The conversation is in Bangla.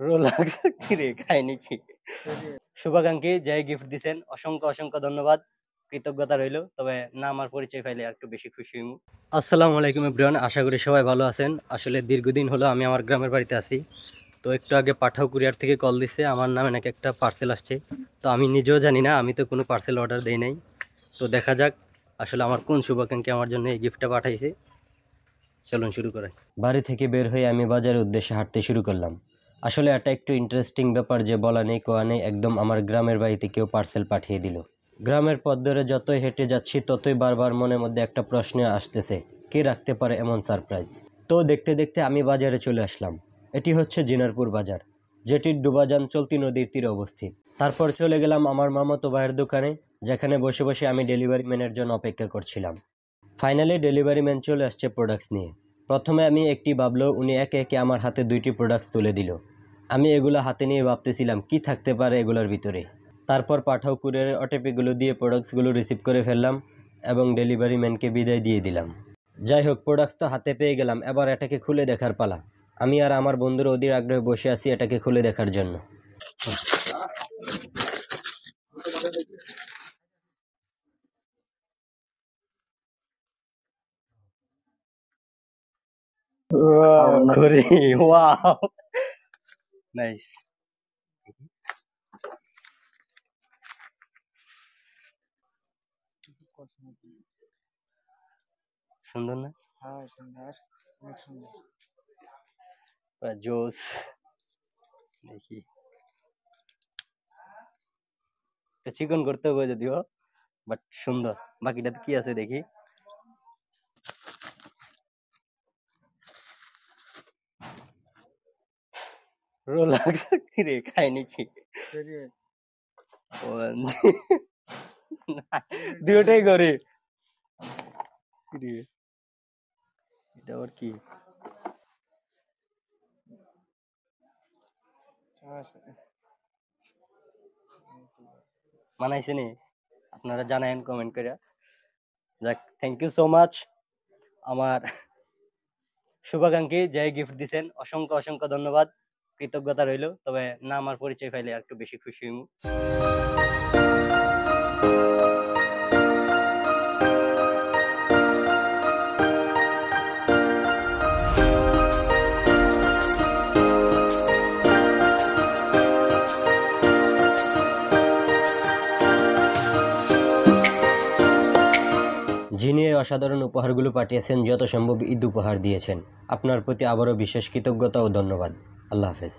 রোলাক্স কি রে খাই নাকি? শুভাকাঙ্ক্ষী যে গিফট দিছেন অসংখ্য অসংখ্য ধন্যবাদ, কৃতজ্ঞতা রইল। তবে না আমার পরিচয় পাইলে একটু বেশি খুশি হইমু। আসসালামু আলাইকুম এভরিওয়ান, আশা করি সবাই ভালো আছেন। আসলে দীর্ঘদিন হলো আমি আমার গ্রামের বাড়িতে আছি। তো একটু আগে পাঠাও কুরিয়ার থেকে কল দিছে, আমার নামে নাকি একটা পার্সেল আসছে। তো আমি নিজেও জানি না, আমি তো কোনো পার্সেল অর্ডার দেই নাই। তো দেখা যাক আসলে আমার কোন শুভাকাঙ্ক্ষী আমার জন্য এই গিফটটা পাঠাইছে। চলুন শুরু করেন। বাড়ি থেকে বের হয়ে আমি বাজারের উদ্দেশ্যে হাঁটতে শুরু করলাম। আসলে এটা একটু ইন্টারেস্টিং ব্যাপার যে বলা নেই কোয়া নেই, একদম আমার গ্রামের বাড়িতে কেউ পার্সেল পাঠিয়ে দিল। গ্রামের পথ ধরে যতই হেঁটে যাচ্ছি ততই বারবার মনের মধ্যে একটা প্রশ্ন আসতেছে, কে রাখতে পারে এমন সারপ্রাইজ। তো দেখতে দেখতে আমি বাজারে চলে আসলাম। এটি হচ্ছে জিনারপুর বাজার, যেটির ডুবাজান চলতি নদীর তীরে অবস্থিত। তারপর চলে গেলাম আমার মামাতো ভাইয়ের দোকানে, যেখানে বসে বসে আমি ডেলিভারি ম্যানের জন্য অপেক্ষা করছিলাম। ফাইনালি ডেলিভারি ম্যান চলে আসছে প্রোডাক্টস নিয়ে। প্রথমে আমি একটি ভাবলেও উনি একে একে আমার হাতে 2টি প্রোডাক্টস তুলে দিল। আমি এগুলো হাতে নিয়ে ভাবতেছিলাম কি থাকতে পারে এগুলোর ভিতরে। তারপর পাঠাও কুরিয়ারের ওটিপিগুলো দিয়ে প্রোডাক্টসগুলো রিসিভ করে ফেললাম এবং ডেলিভারি ম্যানকে বিদায় দিয়ে দিলাম। যাই হোক, প্রোডাক্টস তো হাতে পেয়ে গেলাম, এবার এটাকে খুলে দেখার পালা। আমি আর আমার বন্ধুর অধীর আগ্রহে বসে আছি এটাকে খুলে দেখার জন্য। ঘড়ি, ওয়াও নাইস। সুন্দর না? হ্যাঁ সুন্দর, অনেক সুন্দর, জোস। দেখি চিকন করতে হবে যদিও, বাট সুন্দর। বাকিটাতে কি আছে দেখি। রোলাক্স কি রে খাই নাকি? দুটাই করে। এটা আবার কি? মানাইছে নি? আপনারা জানায়েন কমেন্ট করে। যাক, থ্যাংক ইউ সো মাচ আমার শুভাকাঙ্ক্ষী যে গিফট দিছেন অসংখ্য অসংখ্য ধন্যবাদ, কৃতজ্ঞতা রইল। তবে না আমার পরিচয় পাইলে একটু বেশি খুশি হইমু। যিনি এই অসাধারণ উপহারগুলো পাঠিয়েছেন, যত সম্ভব ঈদ উপহার দিয়েছেন, আপনার প্রতি আবারও বিশেষ কৃতজ্ঞতা ও ধন্যবাদ। আল্লাহ হাফেজ।